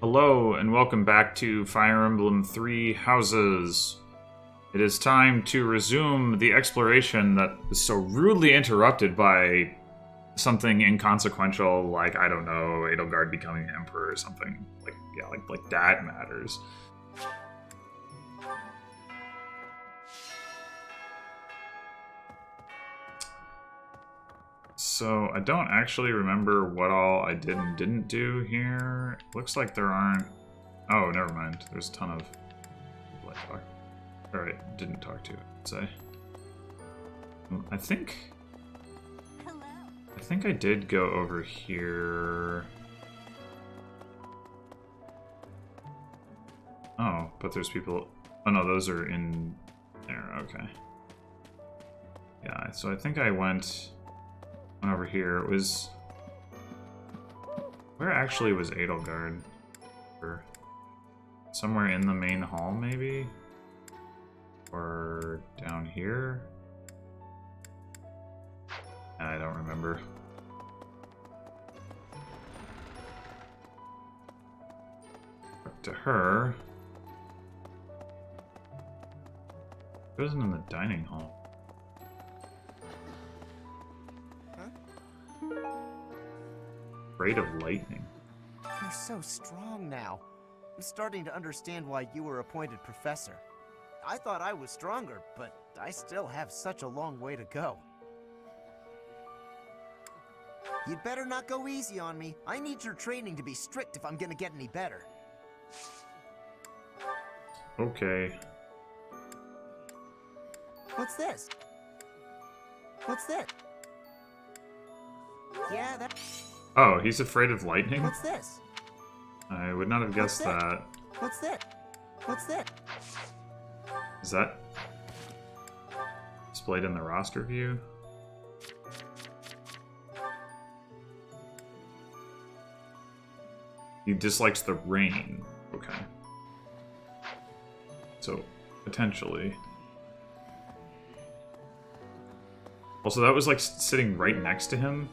Hello, and welcome back to Fire Emblem Three Houses. It is time to resume the exploration that was so rudely interrupted by something inconsequential, like, I don't know, Edelgard becoming emperor or something. Like that matters. So, I don't actually remember what all I did and didn't do here. Looks like there aren't... Oh, never mind. There's a ton of people I talked... Alright, didn't talk to, I'd say. I think I did go over here. Oh, but there's people... Oh no, those are in there, okay. Yeah, so I think I went over here. It was... Where actually was Edelgard? Or somewhere in the main hall, maybe? Or down here? I don't remember. Up to her. It wasn't in the dining hall. Afraid of lightning. You're so strong now. I'm starting to understand why you were appointed professor. I thought I was stronger, but I still have such a long way to go. You'd better not go easy on me. I need your training to be strict if I'm gonna get any better. Okay. What's this? What's this? Yeah, that... Oh, he's afraid of lightning? What's this? I would not have guessed that. What's this? What's this? Is that displayed in the roster view? He dislikes the rain. Okay. So, potentially. Also, that was like sitting right next to him.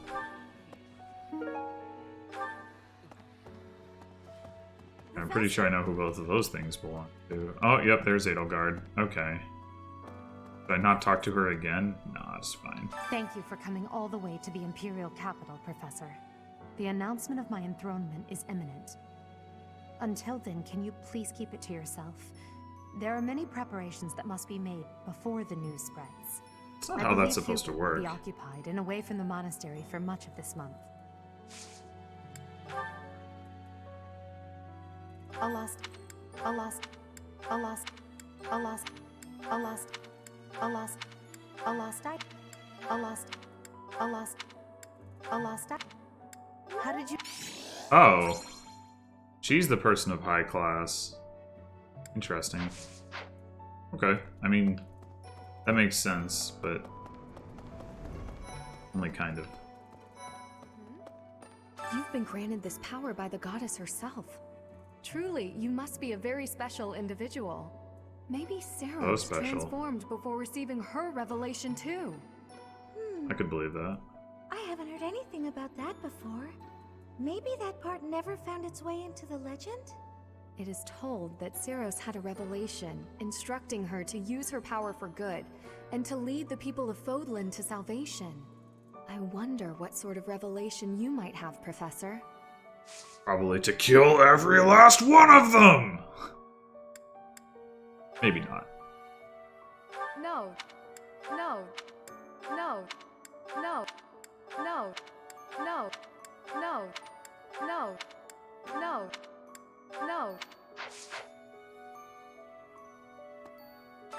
I'm pretty sure I know who both of those things belong to. Oh, yep, there's Edelgard. Okay. Did I not talk to her again? No, it's fine. Thank you for coming all the way to the Imperial capital, Professor. The announcement of my enthronement is imminent. Until then, can you please keep it to yourself? There are many preparations that must be made before the news spreads. That's not how that's supposed to work. I will be occupied and away from the monastery for much of this month. A lost, a lost, a lost, a lost, a lost, a lost, a lost I, a lost, a lost, a lost I. How did you... Oh. She's the person of high class. Interesting. Okay, I mean, that makes sense, but only kind of. You've been granted this power by the goddess herself. Truly, you must be a very special individual. Maybe Seros transformed before receiving her revelation too. I could believe that. I haven't heard anything about that before. Maybe that part never found its way into the legend? It is told that Seros had a revelation, instructing her to use her power for good, and to lead the people of Fodlan to salvation. I wonder what sort of revelation you might have, Professor. Probably to kill every last one of them! Maybe not. No. No. No. No. No. No. No. No. No. No.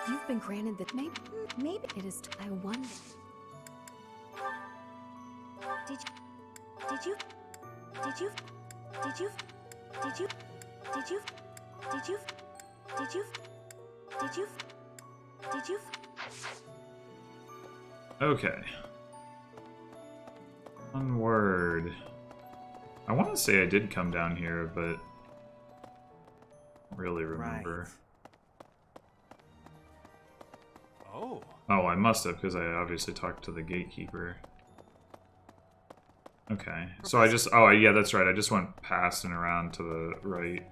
You've been granted that maybe it is I wonder. Did you did you did you did you did you did you did you did you did you Okay. One word. I want to say I did come down here, but I don't really remember. Right. Oh. Oh, I must have, because I obviously talked to the gatekeeper. Okay, so I just... Oh, yeah, that's right. I just went past and around to the right.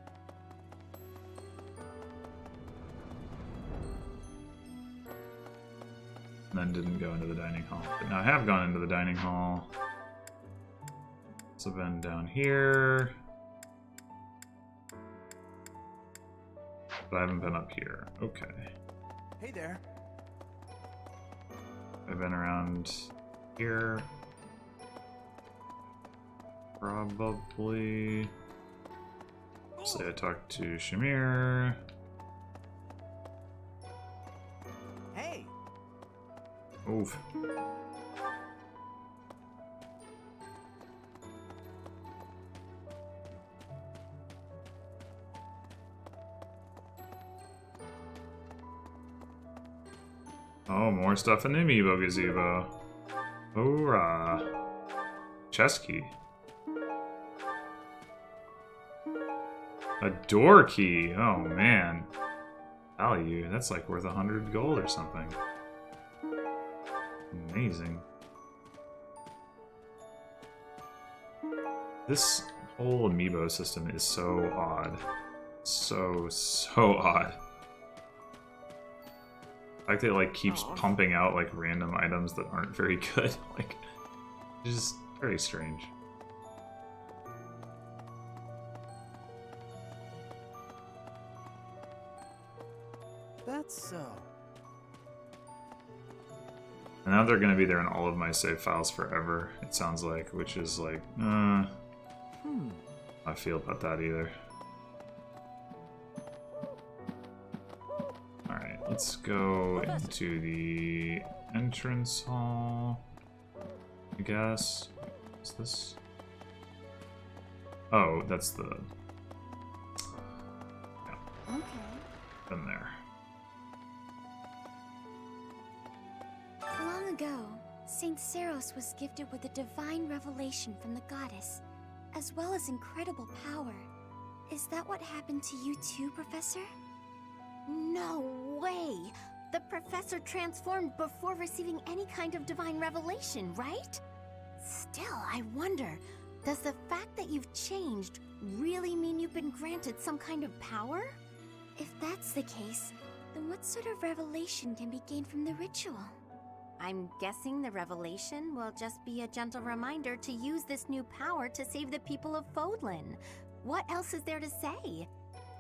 And then didn't go into the dining hall. But now I have gone into the dining hall. So I've been down here. But I haven't been up here. Okay. Hey there. I've been around here. Probably. Say I talked to Shamir. Hey. Oof. Oh, more stuff in the Amiibo Gazebo. Hoorah. Chest key. A door key. Oh, man. Value. That's like worth 100 gold or something. Amazing. This whole Amiibo system is so odd. So odd. The fact that it like keeps pumping out like random items that aren't very good, like, it's just very strange. That's so. And now they're gonna be there in all of my save files forever, it sounds like, which is like, I feel about that either. Alright, let's go into the entrance hall, I guess. What's this? Oh, that's the... Yeah. Okay. Been there. Long ago, Saint Seros was gifted with a divine revelation from the goddess, as well as incredible power. Is that what happened to you too, Professor? No way! The professor transformed before receiving any kind of divine revelation, right? Still, I wonder, does the fact that you've changed really mean you've been granted some kind of power? If that's the case, then what sort of revelation can be gained from the ritual? I'm guessing the revelation will just be a gentle reminder to use this new power to save the people of Fodlan. What else is there to say?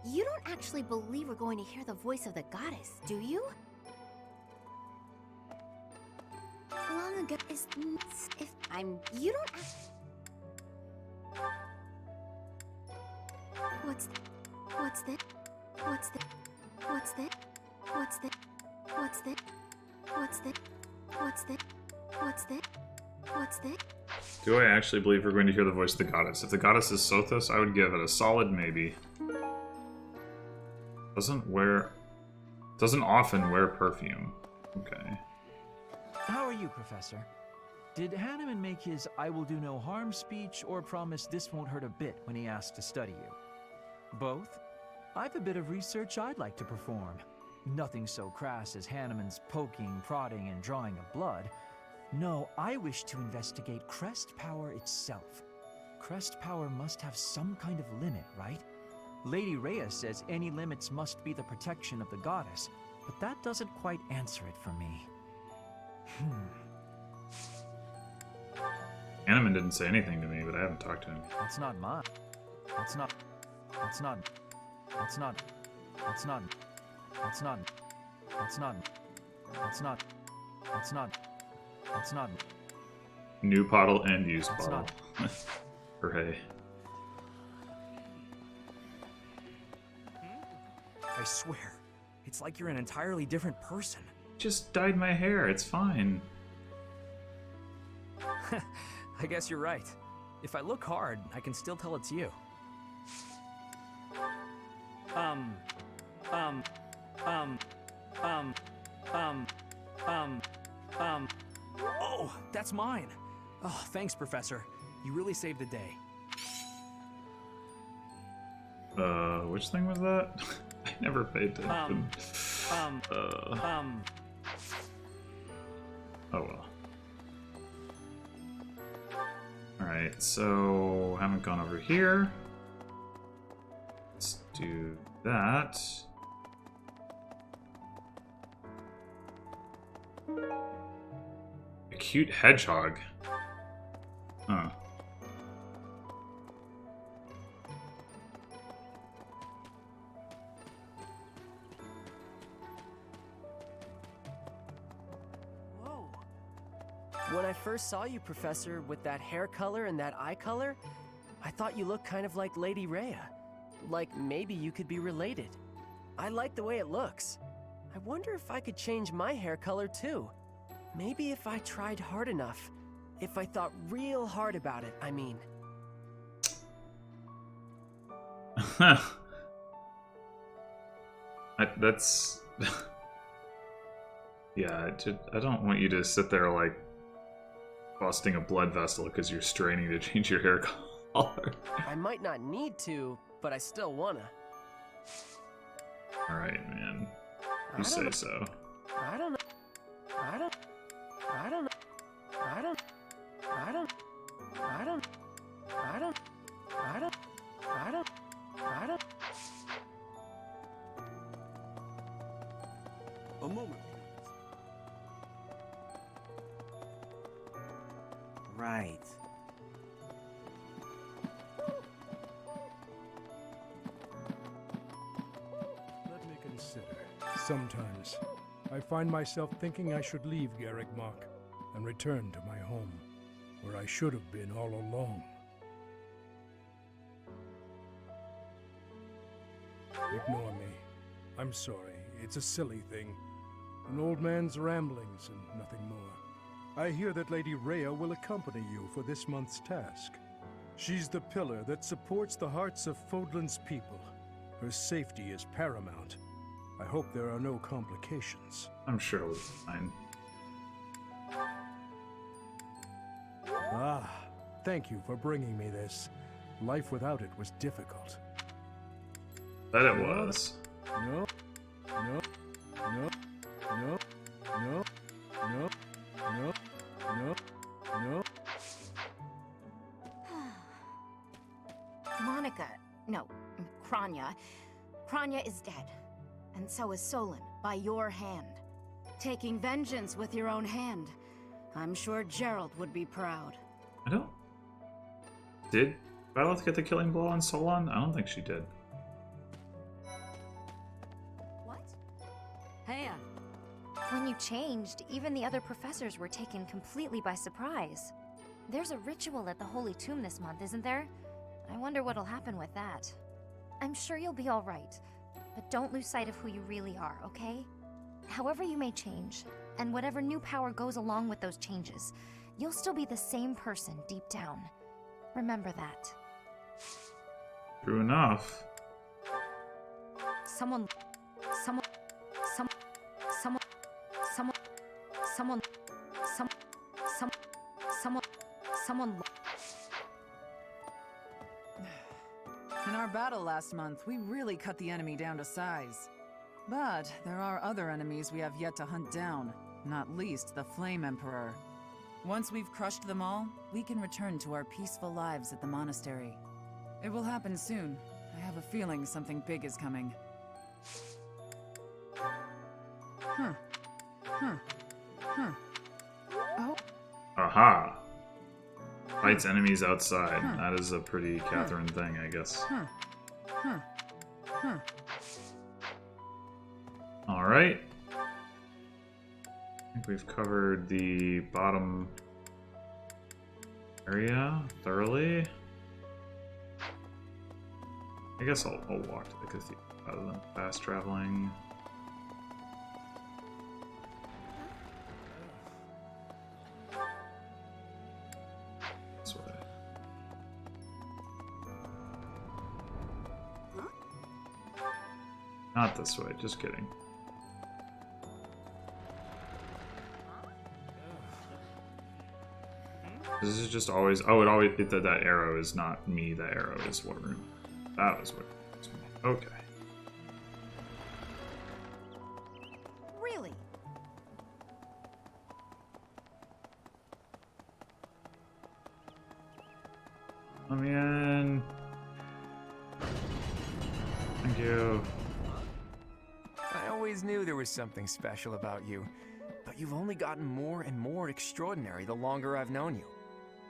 You don't actually believe we're going to hear the voice of the goddess, do you? Long ago is if I'm you don't What's this? What's this? What's this? What's this? What's this? What's this? What's this? What's this? What's this? What's this? Do I actually believe we're going to hear the voice of the goddess? If the goddess is Sothis, I would give it a solid maybe. Doesn't often wear perfume. Okay. How are you, Professor? Did Hanneman make his I will do no harm speech or promise this won't hurt a bit when he asked to study you? Both? I've a bit of research I'd like to perform. Nothing so crass as Hanneman's poking, prodding, and drawing of blood. No, I wish to investigate crest power itself. Crest power must have some kind of limit, right? Lady Rhea says any limits must be the protection of the goddess, but that doesn't quite answer it for me. Hanneman didn't say anything to me, but I haven't talked to him. That's not mine. That's not. That's not. That's not. That's not. That's not. That's not. That's not. That's not. That's not. New bottle and used That's bottle. Hooray. I swear, it's like you're an entirely different person. Just dyed my hair, it's fine. I guess you're right. If I look hard, I can still tell it's you. Oh, that's mine. Oh, thanks, Professor. You really saved the day. Which thing was that? I never paid attention. Oh well. Alright. Alright, so haven't gone over here. Let's do that. A cute hedgehog. Huh. Whoa. When I first saw you, Professor, with that hair color and that eye color, I thought you looked kind of like Lady Rhea. Like maybe you could be related. I like the way it looks. I wonder if I could change my hair color too. Maybe if I tried hard enough. If I thought real hard about it, I mean. That's... yeah, I don't want you to sit there like busting a blood vessel because you're straining to change your hair color. I might not need to, but I still wanna. Alright, man. You say so. I don't know. I don't. I don't. I don't. I don't. I don't. I don't. I don't. I don't. I don't. A moment, please. Right. Let me consider. Sometimes, I find myself thinking I should leave Garrigmach and return to my home, where I should have been all along. Ignore me. I'm sorry. It's a silly thing. An old man's ramblings and nothing more. I hear that Lady Rhea will accompany you for this month's task. She's the pillar that supports the hearts of Fodlan's people. Her safety is paramount. I hope there are no complications. I'm sure it'll be fine. Ah, thank you for bringing me this. Life without it was difficult. That it was. No, no, no, no, no, no, no, no, no. Monica, no, Kranya. Kranya is dead. And so is Solon, by your hand. Taking vengeance with your own hand. I'm sure Gerald would be proud. I don't... Did Byleth get the killing blow on Solon? I don't think she did. What? Heya. When you changed, even the other professors were taken completely by surprise. There's a ritual at the Holy Tomb this month, isn't there? I wonder what'll happen with that. I'm sure you'll be all right, but don't lose sight of who you really are, okay? However you may change, and whatever new power goes along with those changes, you'll still be the same person deep down. Remember that. True enough. Someone In our battle last month, we really cut the enemy down to size. But there are other enemies we have yet to hunt down, not least the Flame Emperor. Once we've crushed them all, we can return to our peaceful lives at the monastery. It will happen soon. I have a feeling something big is coming. Oh. Aha. Fights enemies outside. That is a pretty Catherine thing, I guess. Alright. I think we've covered the bottom area thoroughly. I guess I'll walk to the cathedral rather than fast traveling. This way. Not this way, just kidding. This is just always... Oh, it always... that arrow is not me, that arrow is what room. That was what... Okay. Really? Let me in. Thank you. I always knew there was something special about you, but you've only gotten more and more extraordinary the longer I've known you.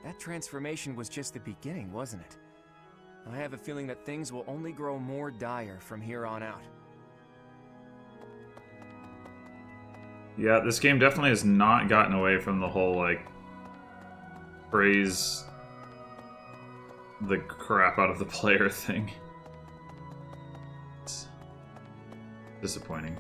That transformation was just the beginning, wasn't it? I have a feeling that things will only grow more dire from here on out. Yeah, this game definitely has not gotten away from the whole, like, praise the crap out of the player thing. It's disappointing.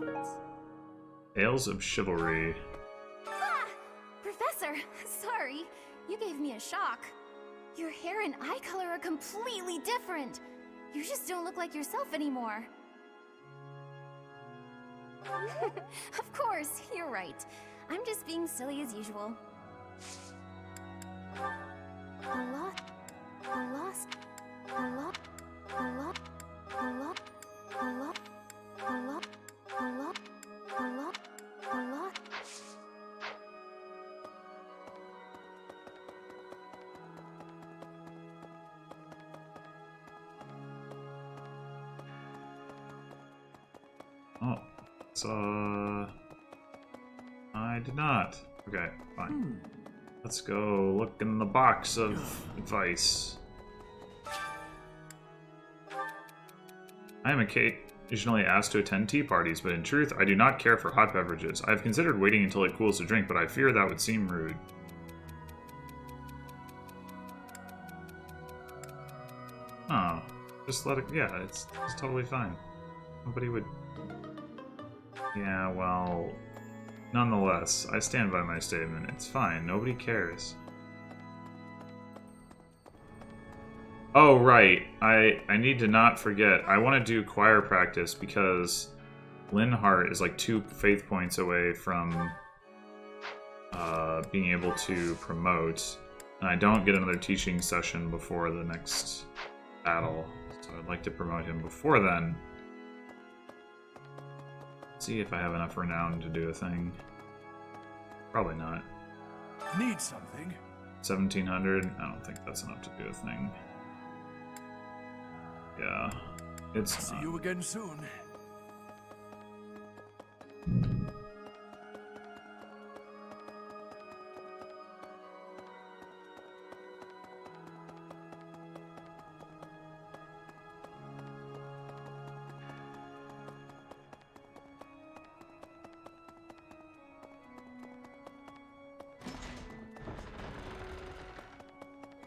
Right. Tales of Chivalry. Ah! Professor, sorry. You gave me a shock. Your hair and eye color are completely different. You just don't look like yourself anymore. Of course, you're right. I'm just being silly as usual. Oh, so I did not. Okay, fine. Let's go look in the box of advice. I am occasionally asked to attend tea parties, but in truth, I do not care for hot beverages. I have considered waiting until it cools to drink, but I fear that would seem rude. Oh, just let it. Yeah, it's totally fine. Nobody would. Yeah, well, nonetheless, I stand by my statement. It's fine. Nobody cares. Oh, right. I need to not forget. I want to do choir practice because Linhart is like 2 faith points away from being able to promote. And I don't get another teaching session before the next battle. So I'd like to promote him before then. See if I have enough renown to do a thing. Probably not. Need something? 1700? I don't think that's enough to do a thing. Yeah, it's See not. you again soon.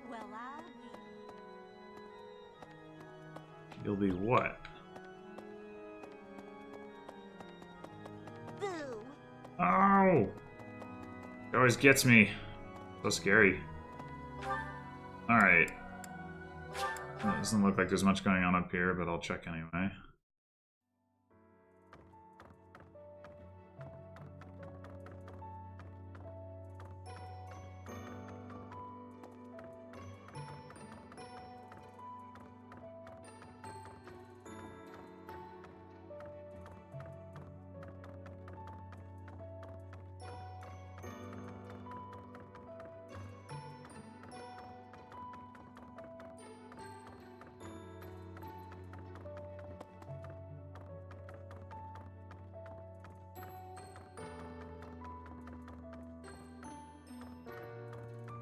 Well, You'll be what? boo! Oh! It always gets me. So scary. Alright. Well, it doesn't look like there's much going on up here, but I'll check anyway.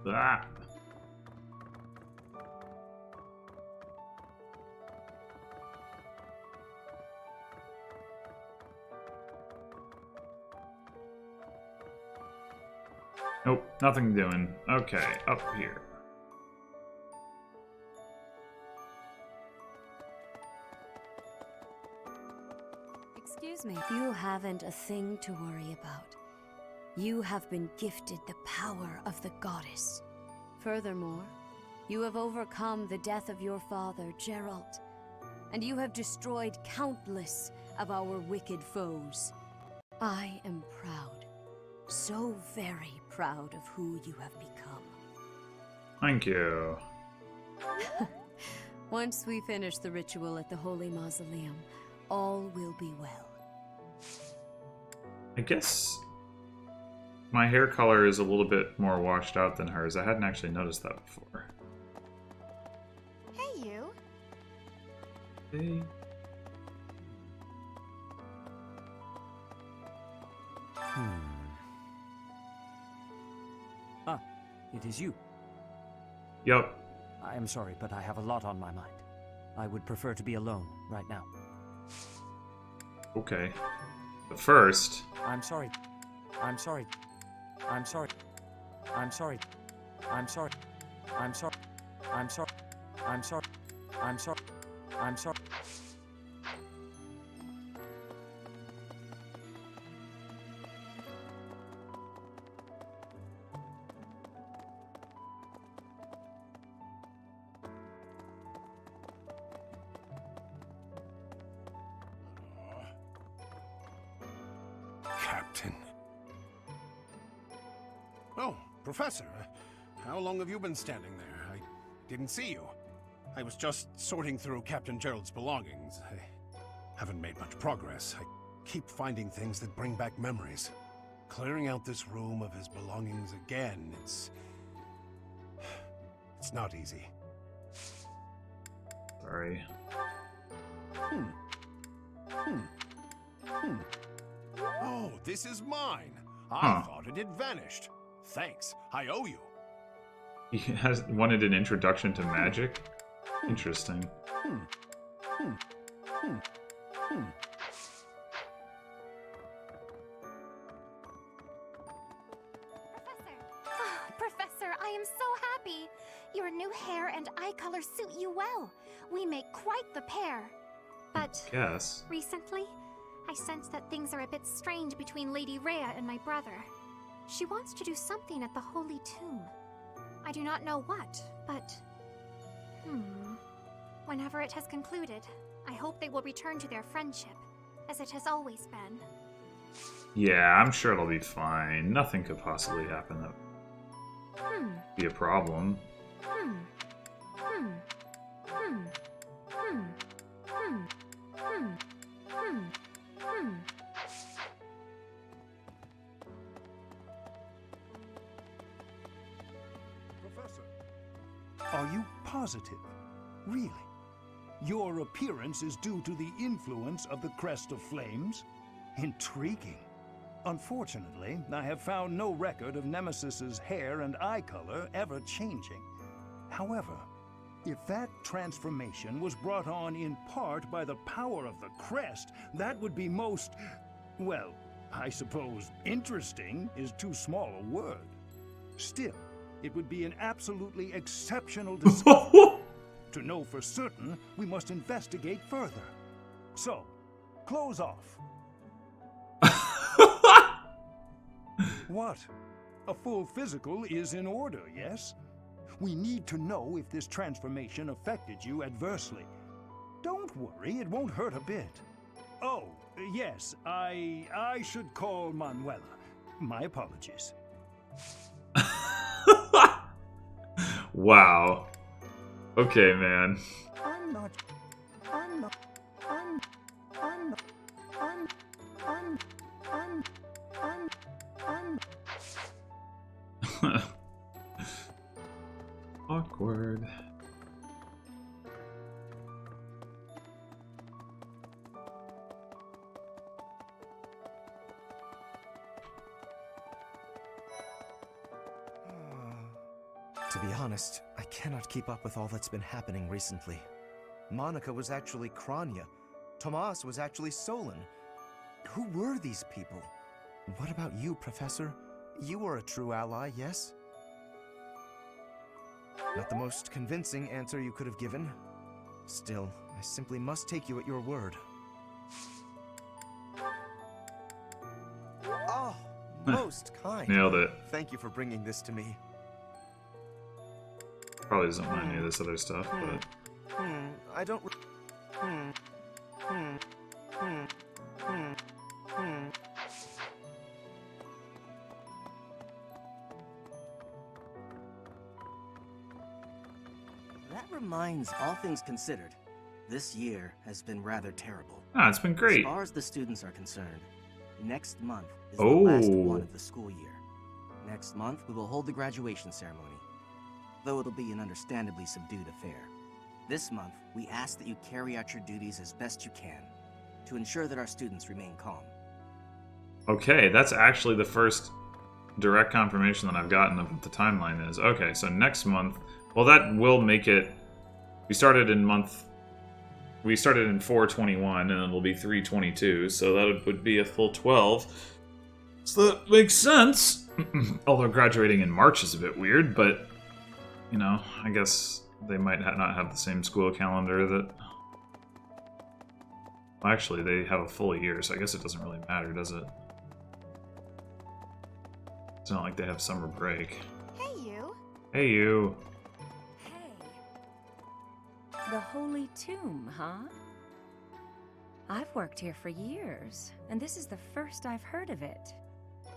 Ah! Nope, nothing doing. Okay, up here. Excuse me. You haven't a thing to worry about. You have been gifted the power of the goddess. Furthermore, you have overcome the death of your father, Geralt, and you have destroyed countless of our wicked foes. I am proud, so very proud of who you have become. Thank you. Once we finish the ritual at the Holy Mausoleum, all will be well. I guess my hair color is a little bit more washed out than hers. I hadn't actually noticed that before. Hey, you. Hey. Ah, it is you. Yup. I am sorry, but I have a lot on my mind. I would prefer to be alone right now. Okay. But first... I'm sorry. I'm sorry. I'm sorry. I'm sorry. I'm sorry. I'm sorry. I'm sorry. I'm sorry. I'm sorry. I'm sorry. Captain. Oh, Professor. How long have you been standing there? I didn't see you. I was just sorting through Captain Gerald's belongings. I haven't made much progress. I keep finding things that bring back memories. Clearing out this room of his belongings again, it's not easy. Sorry. Oh, this is mine. I thought it had vanished. Thanks. I owe you. He wanted an introduction to magic? Interesting. Professor, I am so happy. Your new hair and eye color suit you well. We make quite the pair. But Yes. recently, I sense that things are a bit strained between Lady Rhea and my brother. She wants to do something at the Holy Tomb. I do not know what, but... Whenever it has concluded, I hope they will return to their friendship, as it has always been. Yeah, I'm sure it'll be fine. Nothing could possibly happen that would be a problem. Professor. Are you positive? Really? Your appearance is due to the influence of the Crest of Flames? Intriguing. Unfortunately, I have found no record of Nemesis's hair and eye color ever changing. However, if that transformation was brought on in part by the power of the Crest, that would be most, well, I suppose interesting is too small a word. Still, it would be an absolutely exceptional discovery. To know for certain, we must investigate further. So, close off. What? A full physical is in order, yes? We need to know if this transformation affected you adversely. Don't worry, it won't hurt a bit. Oh, yes, I should call Manuela. My apologies. Wow. Okay, man. Awkward. To be honest, I cannot keep up with all that's been happening recently. Monica was actually Kranya. Tomas was actually Solon. Who were these people? What about you, Professor? You were a true ally, yes? Not the most convincing answer you could have given. Still, I simply must take you at your word. Oh, most kind. Nailed it. Thank you for bringing this to me. Probably doesn't want any of this other stuff, but... I don't... That Bottom lines, all things considered, this year has been rather terrible. Ah, it's been great. As far as the students are concerned, next month is Oh. the last one of the school year. Next month, we will hold the graduation ceremony, though it'll be an understandably subdued affair. This month, we ask that you carry out your duties as best you can to ensure that our students remain calm. Okay, that's actually the first direct confirmation that I've gotten of what the timeline is. Okay, so next month, well, that will make it. We started in 4/21, and it'll be 3/22, so that would be a full 12. So that makes sense. Although graduating in March is a bit weird, but you know, I guess they might not have the same school calendar that. Well, actually, they have a full year, so I guess it doesn't really matter, does it? It's not like they have summer break. Hey, you. Hey, you. The Holy Tomb, huh? I've worked here for years, and this is the first I've heard of it.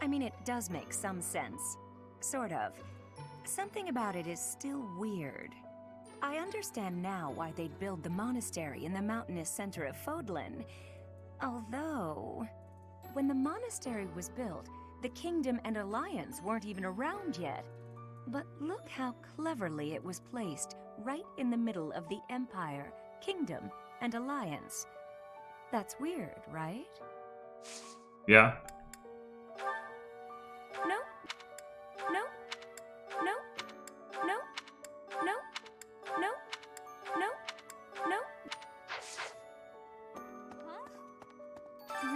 I mean, it does make some sense. Sort of. Something about it is still weird. I understand now why they'd build the monastery in the mountainous center of Fodlan. Although, when the monastery was built, the Kingdom and Alliance weren't even around yet. But look how cleverly it was placed, right in the middle of the Empire, Kingdom, and Alliance. That's weird, right? Yeah. No. No. No. No. No. No. No. No.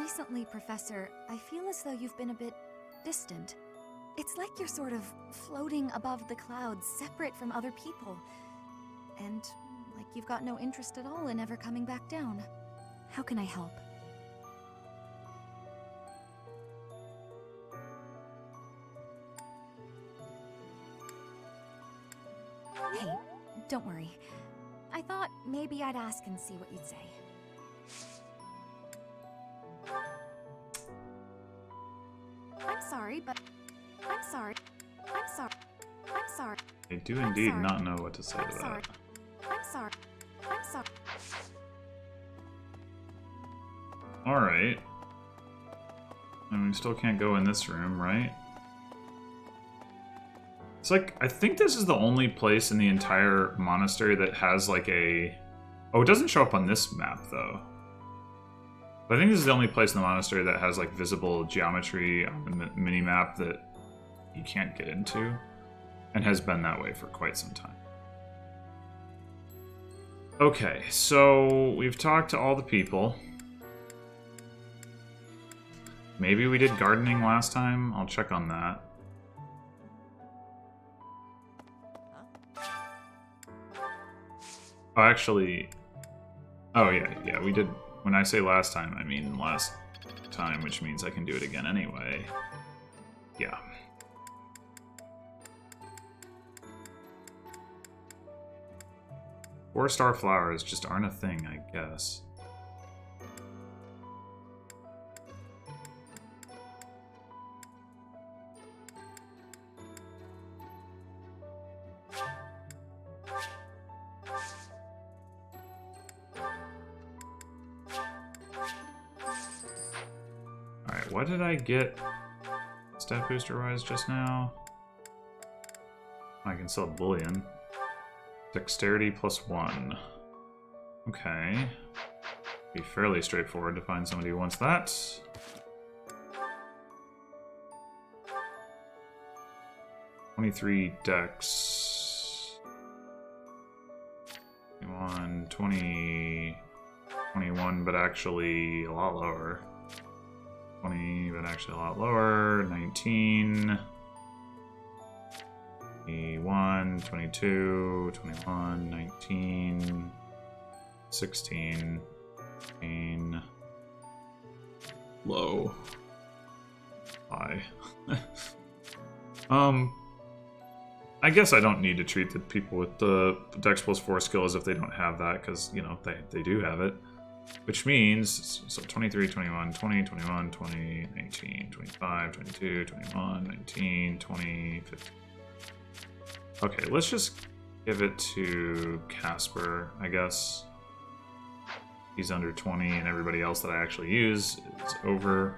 Recently, Professor, I feel as though you've been a bit distant. It's like you're sort of floating above the clouds, separate from other people. And like you've got no interest at all in ever coming back down. How can I help? Hey, don't worry. I thought maybe I'd ask and see what you'd say. I'm sorry, but... I'm sorry. I'm sorry. I'm sorry. They do indeed not know what to say to that. I'm sorry. I'm sorry. Alright. And we still can't go in this room, right? It's like, I think this is the only place in the entire monastery that has like a... Oh, it doesn't show up on this map, though. But I think this is the only place in the monastery that has like visible geometry on the mini-map that you can't get into, and has been that way for quite some time. Okay, so we've talked to all the people. Maybe we did gardening last time? I'll check on that. Oh, actually... Oh, yeah, we did... When I say last time, I mean last time, which means I can do it again anyway. Yeah. Four-star flowers just aren't a thing, I guess. Alright, what did I get stat booster-wise just now? I can sell bullion. Dexterity +1. Okay. Be fairly straightforward to find somebody who wants that. $23 dex. 21, 20, 21, but actually a lot lower. 20, but actually a lot lower. 19. 21, 22, 21, 19, 16, 18, low, high. I guess I don't need to treat the people with the Dex +4 skill as if they don't have that, because, you know, they do have it. Which means, so 23, 21, 20, 21, 20, 19, 25, 22, 21, 19, 20, 15. Okay, let's just Give it to Casper, I guess. He's under 20, and everybody else that I actually use is over.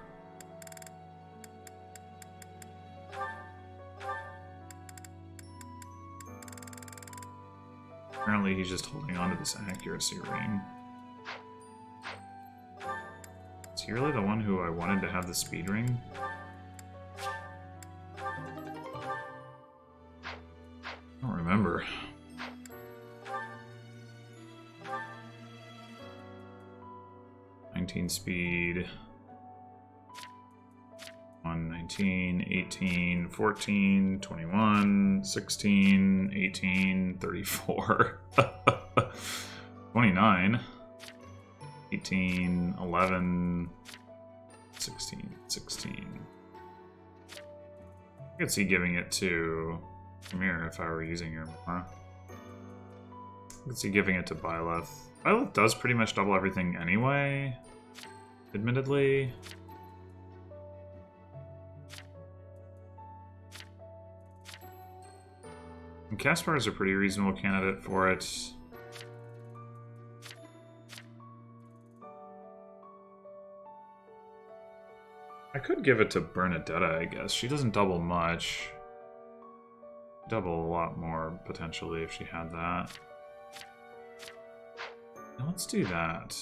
Apparently he's just holding on to this accuracy ring. Is he really the one who I wanted to have the speed ring? I don't remember. Speed 1, 19, 18, 14, 21, 16, 18, 34, 29, 18, 11, 16, 16. I could see giving it to Amir if I were using her more. I could see giving it to Byleth. Byleth does pretty much double everything anyway. Admittedly. And Caspar is a pretty reasonable candidate for it. I could give it to Bernadetta, I guess. She doesn't double much. Double a lot more, potentially, if she had that. Now let's do that.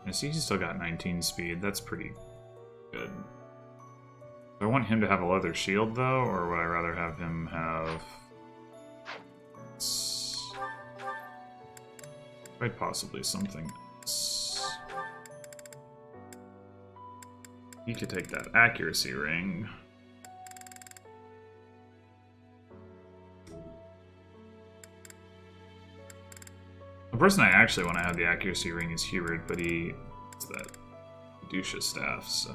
I see he's still got 19 speed. That's pretty good. Do I want him to have a leather shield, though, or would I rather have him have... quite possibly something else. He could take that accuracy ring. The person I actually want to have the accuracy ring is Hubert, but he has that Dusha staff, so...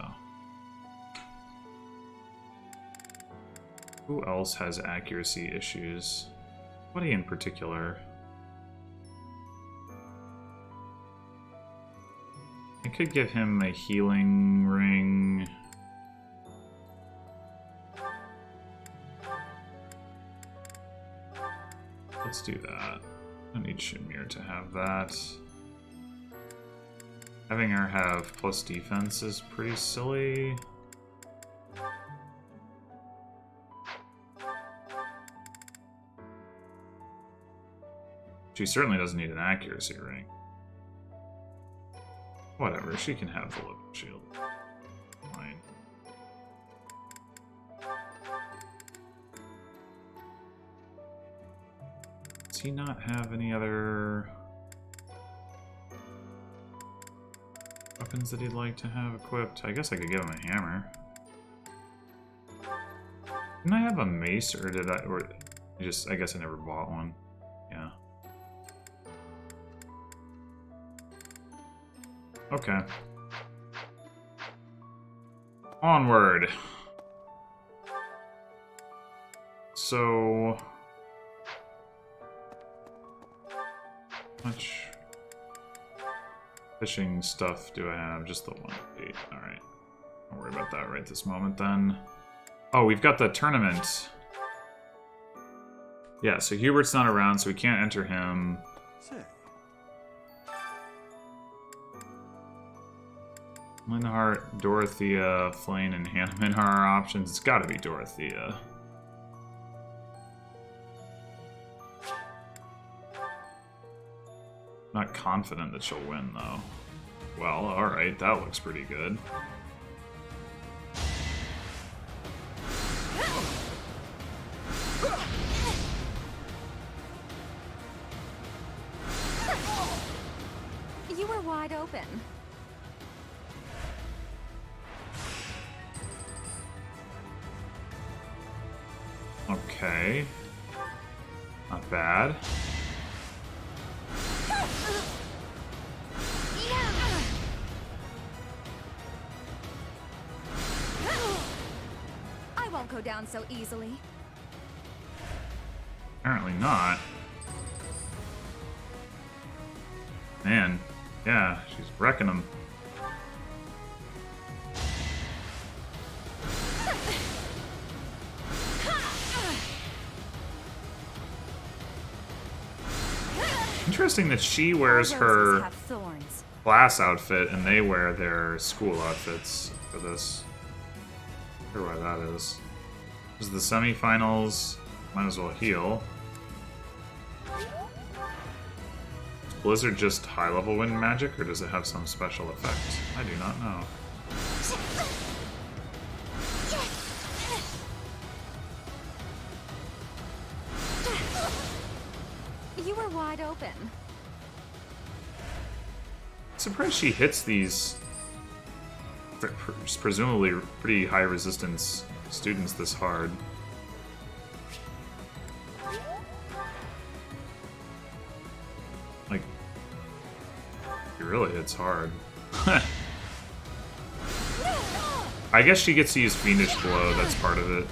Who else has accuracy issues? Nobody in particular. I could give him a healing ring. Let's do that. I don't need Shinmir to have that. Having her have plus defense is pretty silly. She certainly doesn't need an accuracy ring. Whatever, she can have the living shield. Fine. Does he not have any other weapons that he'd like to have equipped? I guess I could give him a hammer. Didn't I have a mace, or did I, or I guess I never bought one. Yeah. Okay. Onward. So... much fishing stuff do I have? Just the one. Alright. Don't worry about that right this moment then. Oh, we've got the tournament. Yeah, so Hubert's not around, so we can't enter him. Linhardt, Dorothea, Flane, and Hanneman are our options. It's gotta be Dorothea. Not confident that she'll win, though. Well, alright, that looks pretty good. You were wide open. Okay. Not bad. go down so easily. Apparently not. Man, yeah, she's wrecking them. Interesting that she wears her class outfit and they wear their school outfits for this. I wonder why that is. This is the semifinals. Might as well heal. Is Blizzard just high-level wind magic, or does it have some special effect? I do not know. You were wide open. Surprised she hits these presumably pretty high resistance students this hard. Like, it really hits hard. I guess she gets to use Fiendish Blow, that's part of it.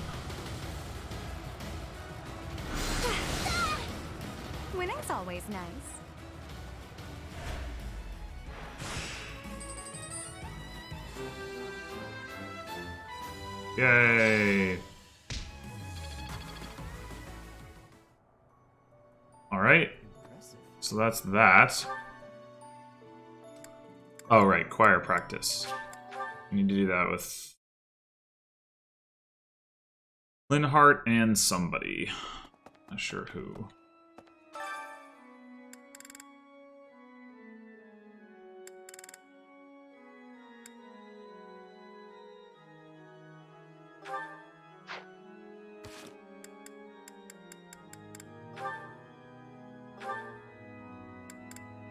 Winning's always nice. Yay! Alright. So that's that. Oh, right. Choir practice. We need to do that with Linhart and somebody. Not sure who.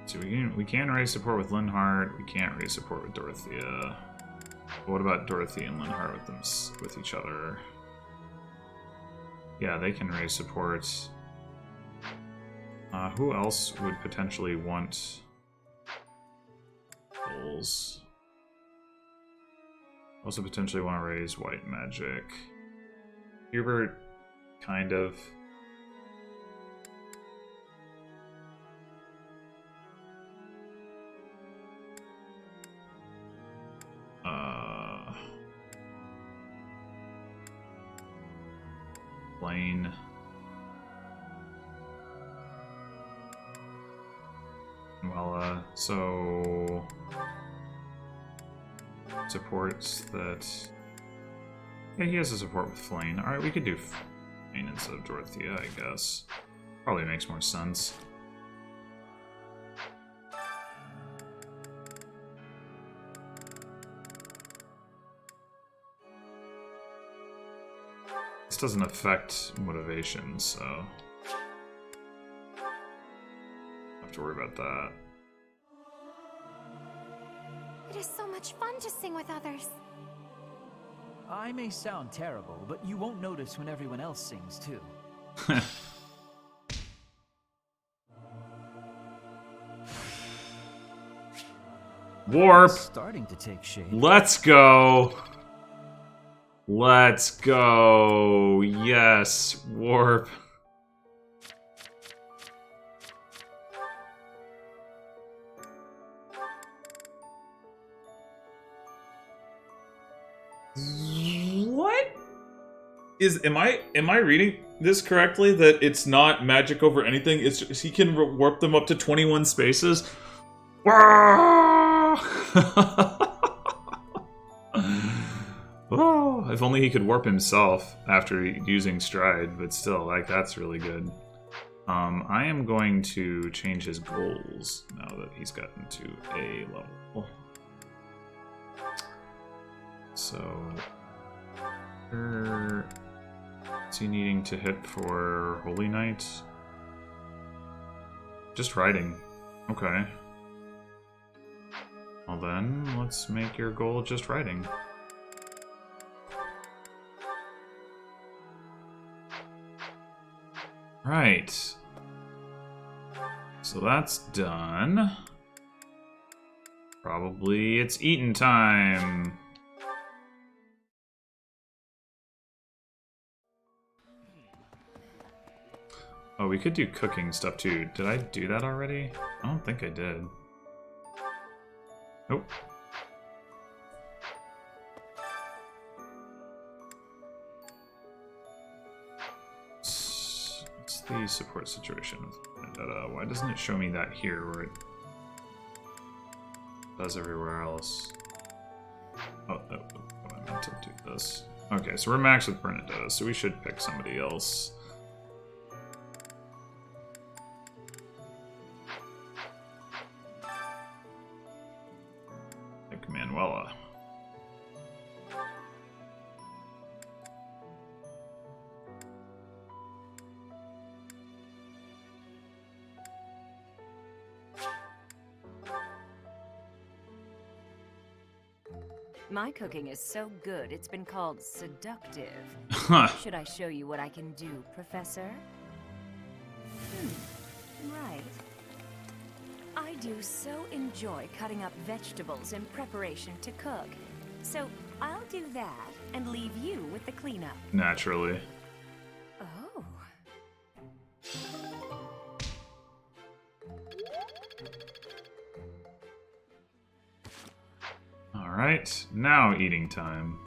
So we can raise support with Linhart. We can't raise support with Dorothea. But what about Dorothea and Linhart with each other? Yeah, they can raise support. Who else would potentially want goals? Also potentially want to raise white magic. Hubert, kind of. Blaine. Well, so supports that. Yeah, he has a support with Flane. Alright, we could do Flane instead of Dorothea, I guess. Probably makes more sense. This doesn't affect motivation, so don't have to worry about that. It is so much fun to sing with others. I may sound terrible, but you won't notice when everyone else sings too. Warp! It's starting to take shape. Let's go! Let's go! Yes, warp. What? Am I reading this correctly? That it's not magic over anything? It's just, he can warp them up to 21 spaces? Oh, if only he could warp himself after using Stride, but still, like, that's really good. I am going to change his goals now that he's gotten to A level. So, is he needing to hit for Holy Knight? Just riding. Okay. Well then, let's make your goal just riding. Right. So that's done. Probably it's eating time. Oh, we could do cooking stuff too. Did I do that already? I don't think I did. Nope. What's the support situation? Why doesn't it show me that here where it does everywhere else? Oh, I meant to do this. Okay, so we're maxed with Bernadetta, so we should pick somebody else. Pick Manuela. My cooking is so good, it's been called seductive. Should I show you what I can do, Professor? Right. I do so enjoy cutting up vegetables in preparation to cook. So I'll do that and leave you with the cleanup. Naturally. Oh. Alright, now eating time.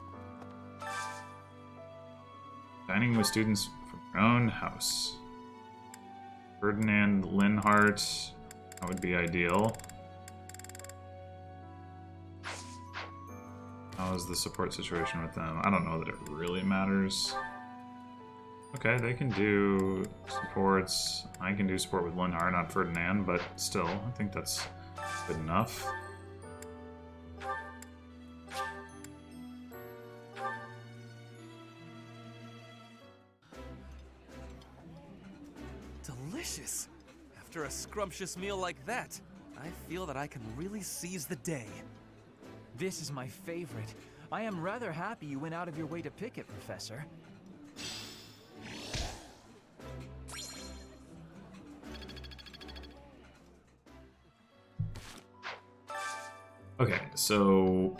Dining with students from your own house. Ferdinand Linhart, that would be ideal. How is the support situation with them? I don't know that it really matters. Okay, they can do supports. I can do support with Linhart, not Ferdinand, but still, I think that's good enough. Delicious! After a scrumptious meal like that, I feel that I can really seize the day. This is my favorite. I am rather happy you went out of your way to pick it, Professor. Okay, so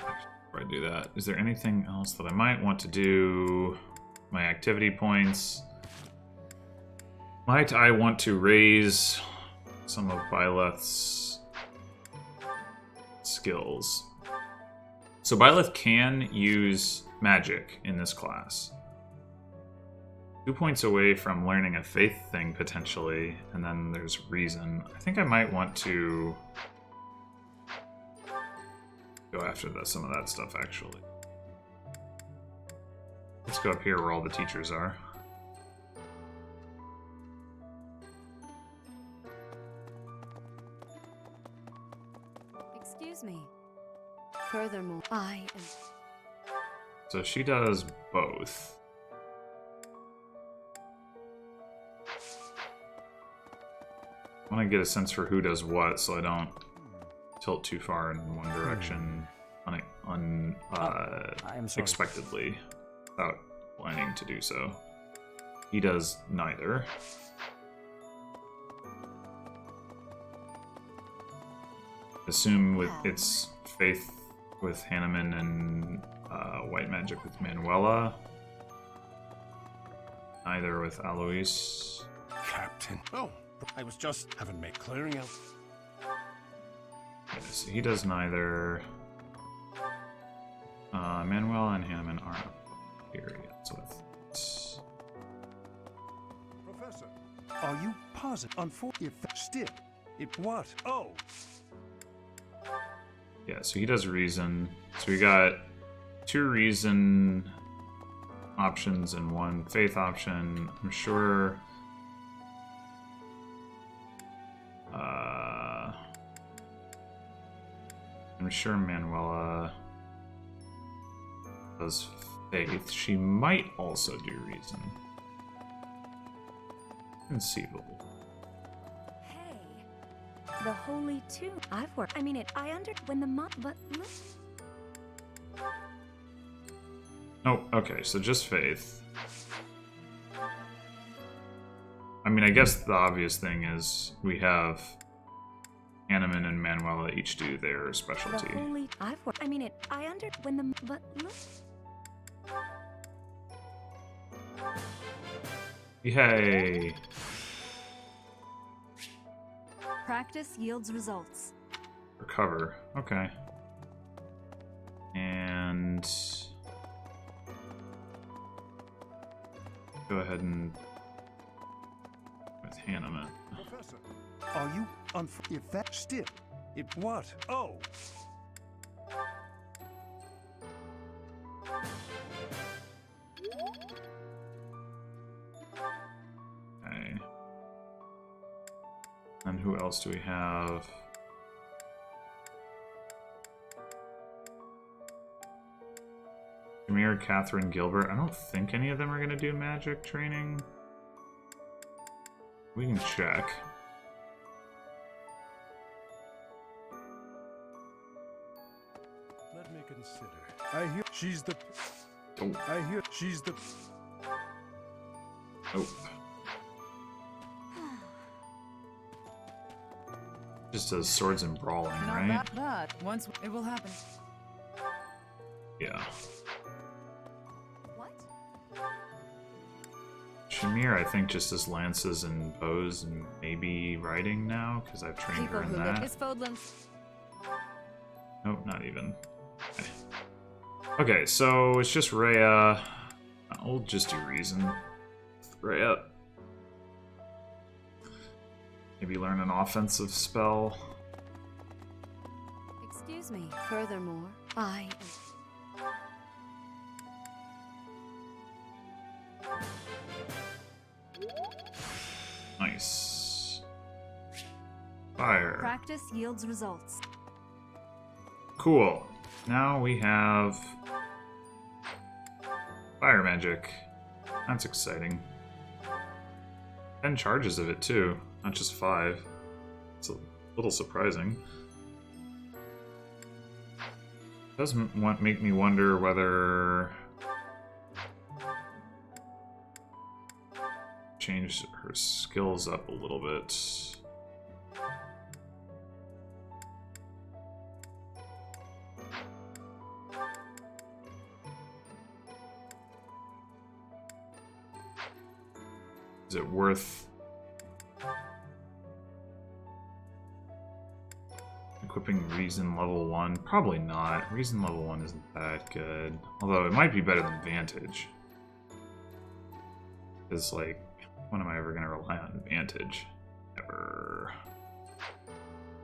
before I do that, is there anything else that I might want to do? My activity points. Might I want to raise some of Byleth's skills? So Byleth can use magic in this class. 2 points away from learning a faith thing, potentially, and then there's reason. I think I might want to go after some of that stuff, actually. Let's go up here where all the teachers are. Excuse me. Furthermore, I am... So she does both. I want to get a sense for who does what, so I don't tilt too far in one direction unexpectedly without planning to do so. He does neither. Assume with its faith with Hanneman and white magic with Manuela. Neither with Alois. Captain. Oh, I was just having my clearing out. Yes, he does neither. Manuela and Hanneman aren't here yet, so Professor, are you positive? Still, it what? Oh. yeah, so he does reason. So we got 2 reason options and 1 faith option. I'm sure. I'm sure Manuela does faith. She might also do reason. Conceivable. Hey, the Holy Tomb. I've worked. I mean, when the month, but look. Oh, okay, so just faith. I mean, I guess the obvious thing is we have Hanneman and Manuela each do their specialty. The Holy. I've worked. I mean, when the, but look. Yay! Practice yields results. Recover. Okay. And go ahead and with Hanneman. Professor, are you if that still? It what? Oh. Okay. And who else do we have? Amir, Catherine, Gilbert. I don't think any of them are going to do magic training. We can check. Let me consider. I hear she's the. Oh. I hear she's the. Nope. Just does swords and brawling, right? But once it will happen. Yeah. What? Shamir, I think, just does lances and bows and maybe riding now, because I've trained her in that. Is Fodlan. Nope, not even. Okay, so it's just Rhea. I'll just do reason. Rhea. Maybe learn an offensive spell. Excuse me. Furthermore, I Nice. Fire. Practice yields results. Cool. Now we have fire magic. That's exciting. 10 charges of it too, not just 5. It's a little surprising. Doesn't make me wonder whether change her skills up a little bit. Is it worth equipping Reason level 1? Probably not. Reason level 1 isn't that good. Although it might be better than Vantage. Because, like, when am I ever going to rely on Vantage? Never.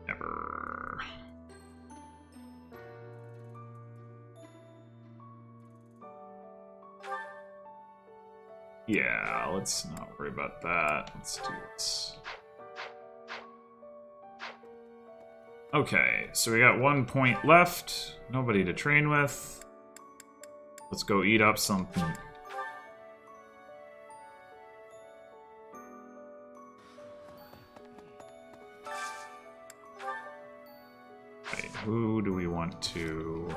Never. Yeah, let's not worry about that. Let's do this. Okay, so we got 1 point left. Nobody to train with. Let's go eat up something. Okay, who do we want to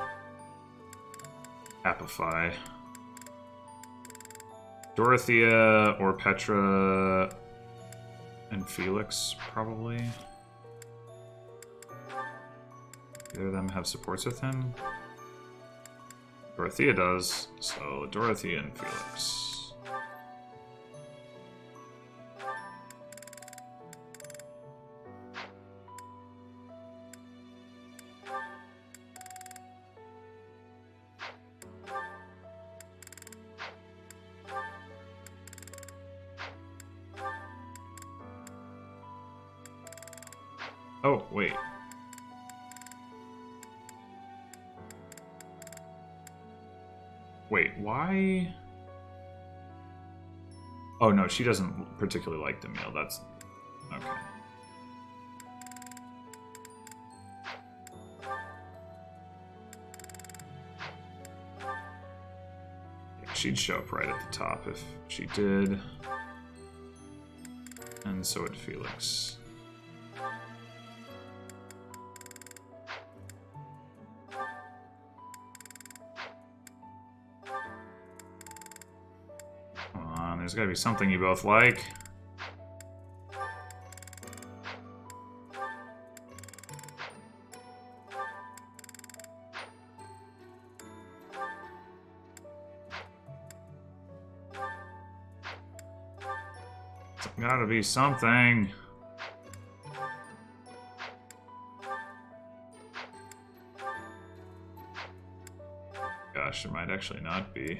apify? Dorothea or Petra and Felix, probably. Either of them have supports with him. Dorothea does, so Dorothea and Felix. Oh, wait. Wait, why? Oh, no, she doesn't particularly like the meal. That's... okay. Yeah, she'd show up right at the top if she did. And so would Felix. There's gotta be something you both like. Gotta be something. gosh, there might actually not be.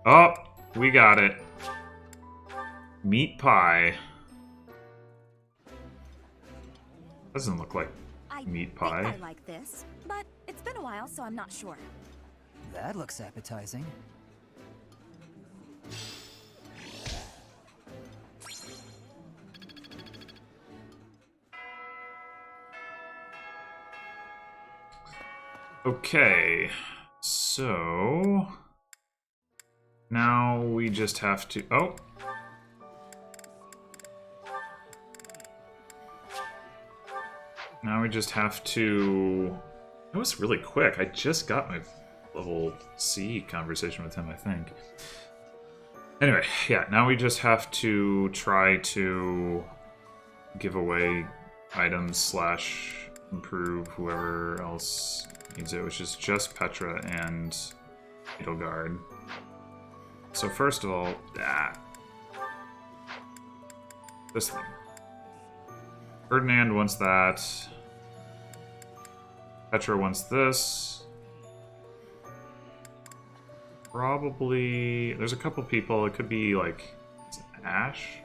Oh, we got it. Meat pie. Doesn't look like meat pie. I like this, but it's been a while, so I'm not sure. That looks appetizing. Okay, so now we just have to. Oh. Now we just have to... That was really quick. I just got my level C conversation with him, I think. Anyway, yeah, now we just have to try to give away items slash improve whoever else needs it, which is just Petra and Edelgard. So first of all, this thing. Ferdinand wants that. Petra wants this. Probably... There's a couple people. It could be, like... Is it Ash?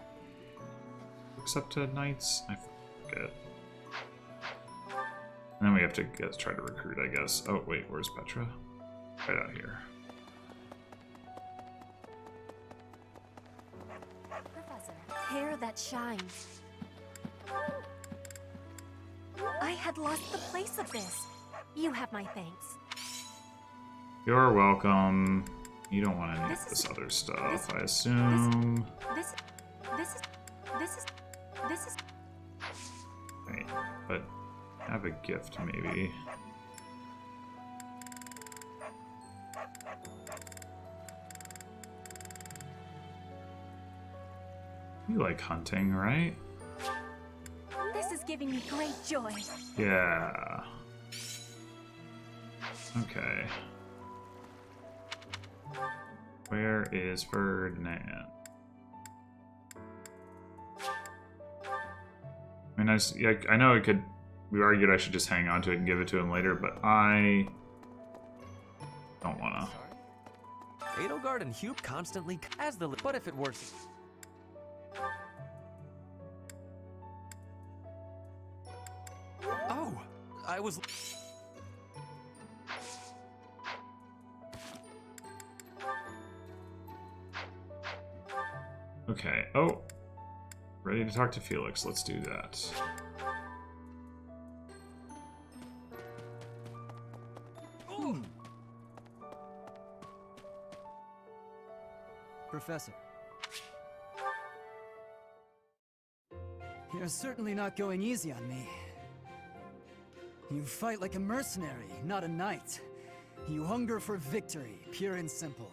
Except to Knights? I forget. And then we have to try to recruit, I guess. Oh, wait. Where's Petra? Right out here. Professor, hair that shines. I had lost the place of this. You have my thanks. You're welcome. You don't want any of this other stuff, I assume. This is. Wait, but have a gift, maybe. You like hunting, right? This is giving me great joy. Yeah. Okay. Where is Ferdinand? I mean, I know it could. We argued I should just hang on to it and give it to him later, but I don't wanna. Edelgard and Hugh constantly as the. But if it works. Oh, I was. Okay. Oh, ready to talk to Felix. Let's do that. Professor. You're certainly not going easy on me. You fight like a mercenary, not a knight. You hunger for victory, pure and simple.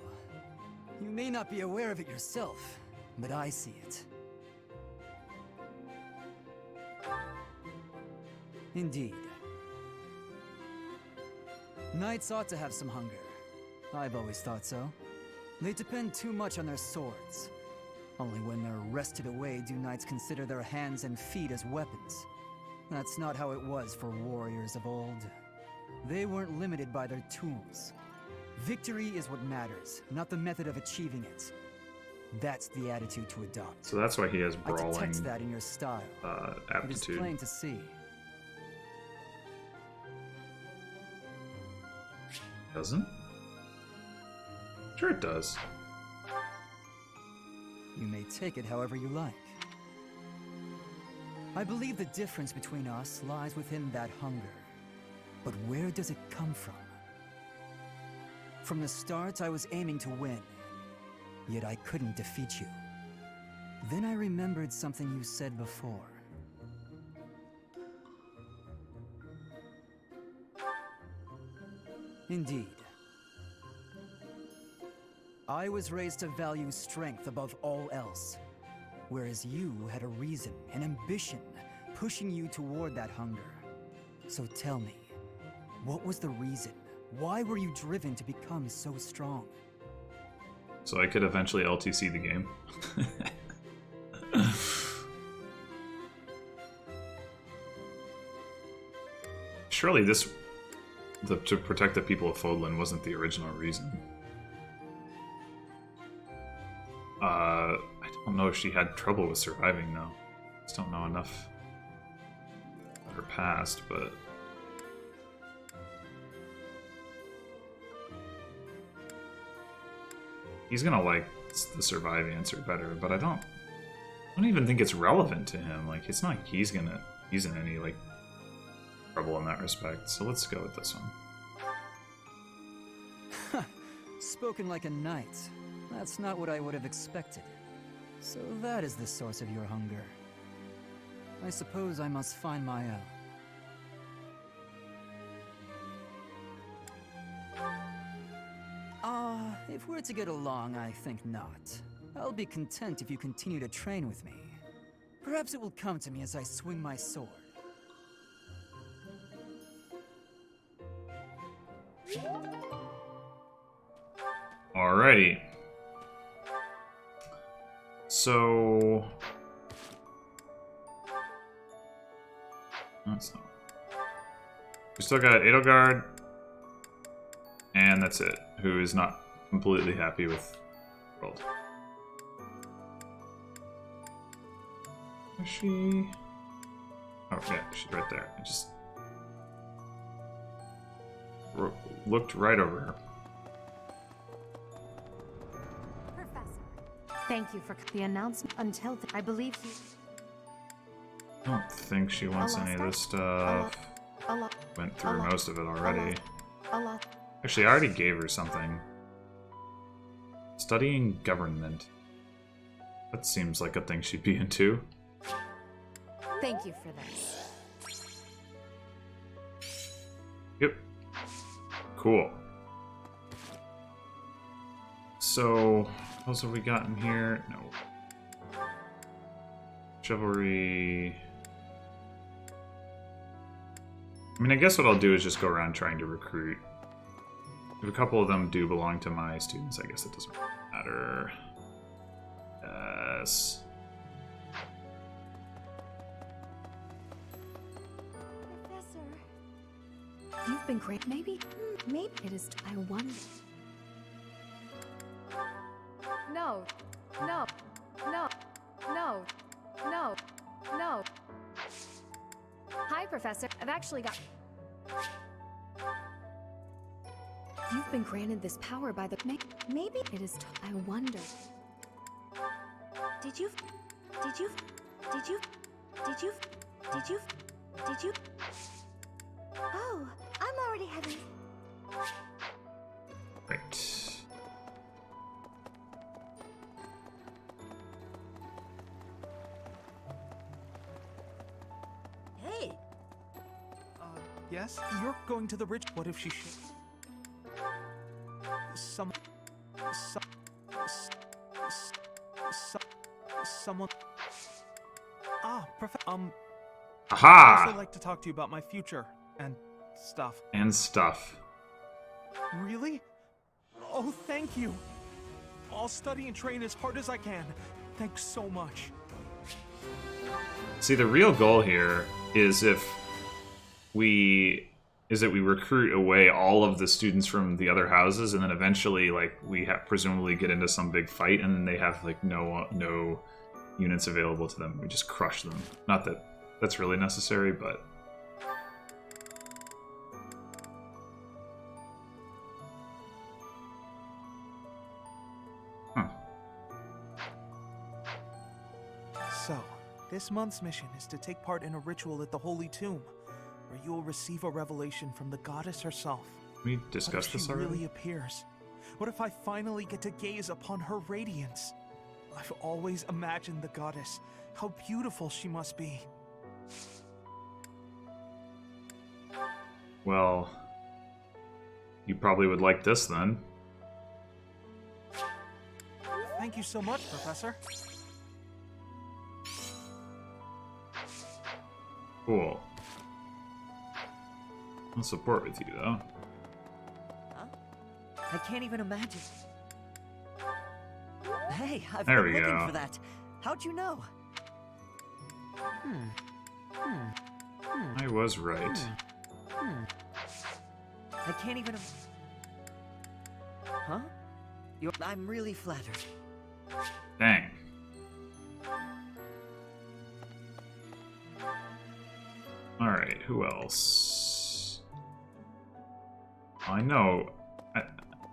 You may not be aware of it yourself, but I see it. Indeed. Knights ought to have some hunger. I've always thought so. They depend too much on their swords. Only when they're wrested away do knights consider their hands and feet as weapons. That's not how it was for warriors of old. They weren't limited by their tools. Victory is what matters, not the method of achieving it. That's the attitude to adopt. So that's why he has brawling. I detect that in your style. Aptitude. It is plain to see. Doesn't? Sure it does. You may take it however you like. I believe the difference between us lies within that hunger. But where does it come from? From the start, I was aiming to win. Yet I couldn't defeat you. Then I remembered something you said before. Indeed. I was raised to value strength above all else, whereas you had a reason, an ambition, pushing you toward that hunger. So tell me, what was the reason? Why were you driven to become so strong? So I could eventually LTC the game. Surely this to protect the people of Fodlan wasn't the original reason. I don't know if she had trouble with surviving, though. I just don't know enough about her past, but... He's gonna like the survive answer better, but I don't even think it's relevant to him. Like, it's not like he's in any, like, trouble in that respect. So let's go with this one. Spoken like a knight. That's not what I would have expected. So that is the source of your hunger. I suppose I must find my own. If we're to get along, I think not. I'll be content if you continue to train with me. Perhaps it will come to me as I swing my sword. Alrighty. So... That's not... We still got Edelgard. And that's it. Who is not completely happy with the world. Is she... Oh, yeah, she's right there. I just... looked right over her. Thank you for the announcement. Until I believe you... I don't think she wants any of this stuff. Went through most of it already. Actually, I already gave her something. Studying government. That seems like a thing she'd be into. Thank you for this. Yep. Cool. So, what else have we got in here? No. Chivalry. I mean, I guess what I'll do is just go around trying to recruit. If a couple of them do belong to my students, I guess it doesn't matter. Yes. Professor, you've been great. Maybe it is. I wonder. No. Hi, Professor. I've actually got. You've been granted this power by the... Maybe it is... I wonder... Did you... Oh, I'm already having... Right. Hey! Yes? You're going to the rich... What if she should... Someone... Aha! I'd also like to talk to you about my future and stuff. Really? Oh, thank you. I'll study and train as hard as I can. Thanks so much. See, the real goal here is that we recruit away all of the students from the other houses, and then eventually, like, we presumably get into some big fight, and then they have like no units available to them. We just crush them. Not that that's really necessary, but So, this month's mission is to take part in a ritual at the Holy Tomb, where you will receive a revelation from the goddess herself. We discussed this already. What if she really appears? What if I finally get to gaze upon her radiance? I've always imagined the goddess. How beautiful she must be. Well, you probably would like this then. Thank you so much, Professor. Cool. I'll support with you, though. Huh? I can't even imagine. Hey, I've There been we looking go. for that. How'd you know? I was right. I can't even... Huh? I'm really flattered. Dang. Alright, who else? I know...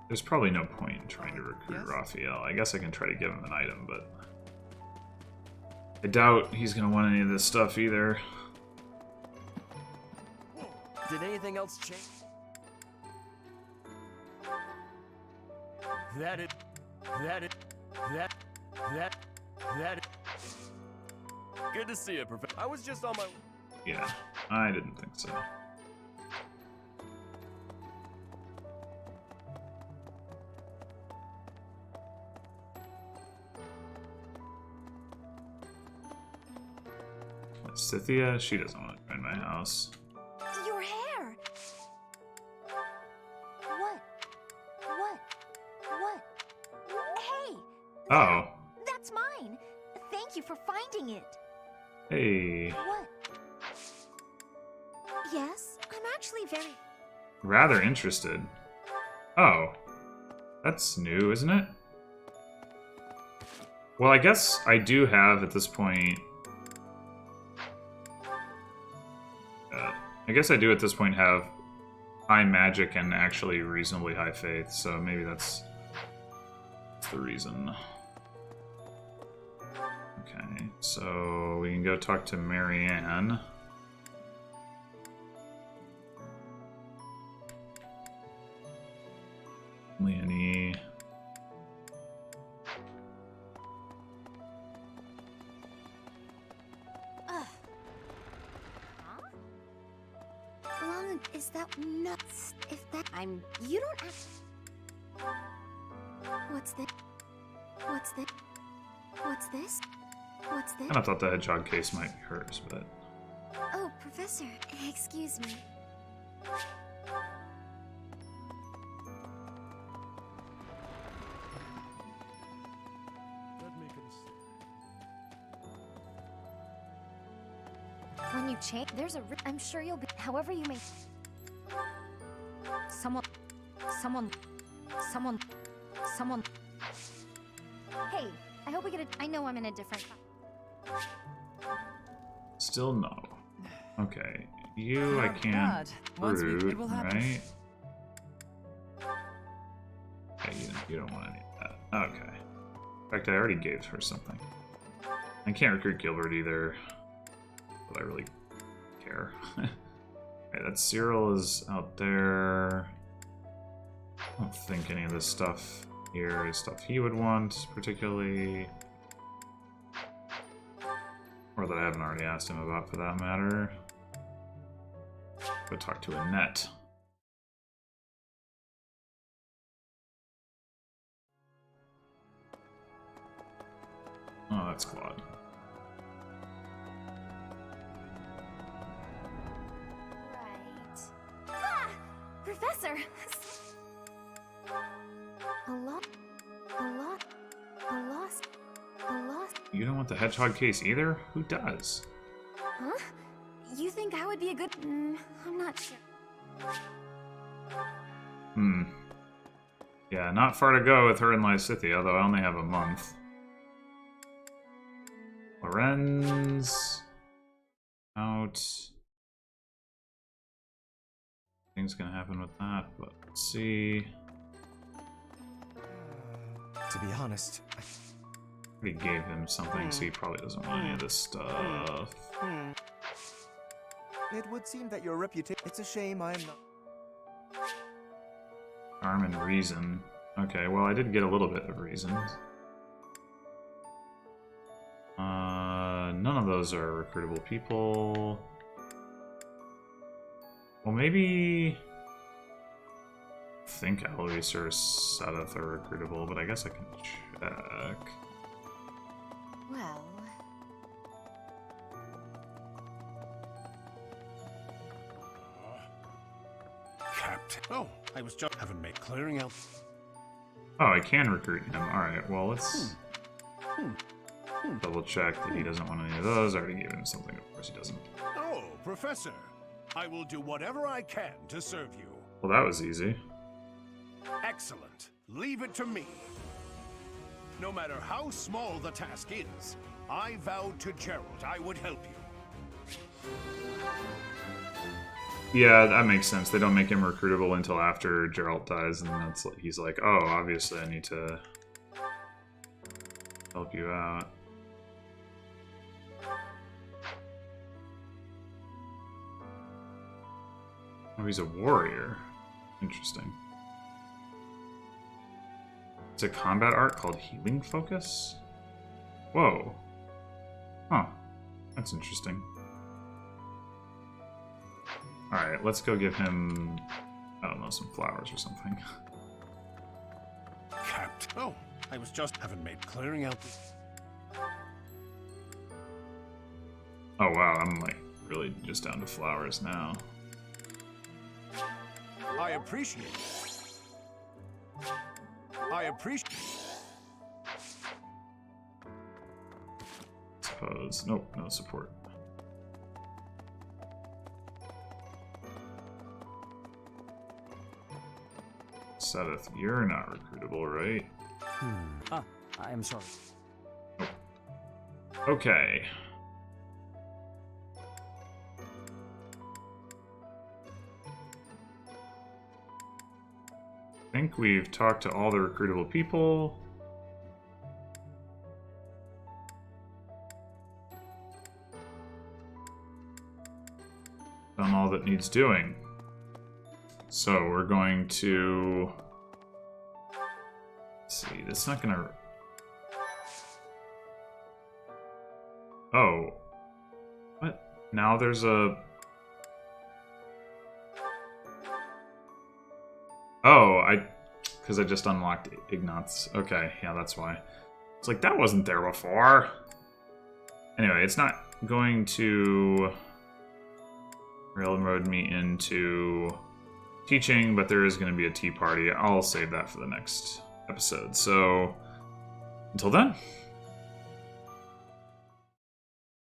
there's probably no point in trying to recruit Raphael. I guess I can try to give him an item, but... I doubt he's gonna want any of this stuff either. Did anything else change? That. Good to see you, Professor. I was just on my... Yeah, I didn't think so. Scythia? She doesn't want to join my house. Your hair! What? Hey! Oh. That's mine! Thank you for finding it! Hey. What? Yes, I'm actually very... Rather interested. Oh. That's new, isn't it? Well, I guess I do have, at this point... I guess I do at this point have high magic and actually reasonably high faith, so maybe that's the reason. Okay, so we can go talk to Marianne. Leonie. Is that nuts? If that... You don't have... What's this? What's this? What's this? What's this? I kind of thought the hedgehog case might be hers, but... Oh, Professor, excuse me. When you change, there's a... I'm sure you'll be... However you may... Someone... Hey, I hope we get a... I know I'm in a different... Still no. Okay, you I can't recruit, right? Yeah, you don't want any of that. Okay. In fact, I already gave her something. I can't recruit Gilbert either. But I really care. Okay, that Cyril is out there. I don't think any of this stuff here is stuff he would want, particularly. Or that I haven't already asked him about, for that matter. Go talk to Ignatz. Oh, that's Claude. Professor! You don't want the hedgehog case either? Who does? Huh? You think I would be a good... I'm not sure. Yeah, not far to go with her and Lysithia, although I only have a month. Lorenz... out... Things gonna happen with that, but let's see. To be honest, I already gave him something, so he probably doesn't want any of this stuff. It would seem that your reputation... It's a shame I'm not... Charm and reason. Okay, well I did get a little bit of reason. None of those are recruitable people. Well, maybe... I think Eloise or Seth are recruitable, but I guess I can check. Well... Captain. Oh, I was just haven't made clearing out. Oh, I can recruit him. Alright, well, let's double check that he doesn't want any of those. I already gave him something, of course he doesn't. Oh, Professor. I will do whatever I can to serve you. Well, that was easy. Excellent. Leave it to me. No matter how small the task is, I vowed to Gerald I would help you. Yeah, that makes sense. They don't make him recruitable until after Geralt dies, and that's he's like, oh, obviously I need to help you out. Oh, he's a warrior. Interesting. It's a combat art called Healing Focus? Whoa. Huh. That's interesting. Alright, let's go give him, I don't know, some flowers or something. Captain. Oh, I was just having made clearing out this. Oh wow, I'm like really just down to flowers now. I appreciate it. I appreciate. Suppose. Nope, no support. Seth, you're not recruitable, right? I am sorry. Nope. Okay. I think we've talked to all the recruitable people. Done all that needs doing. So we're going to... Let's see, that's not gonna... Oh. What? Now there's a... Oh, because I just unlocked Ignatz. Okay, yeah, that's why. It's like, that wasn't there before. Anyway, it's not going to railroad me into teaching, but there is going to be a tea party. I'll save that for the next episode. So, until then.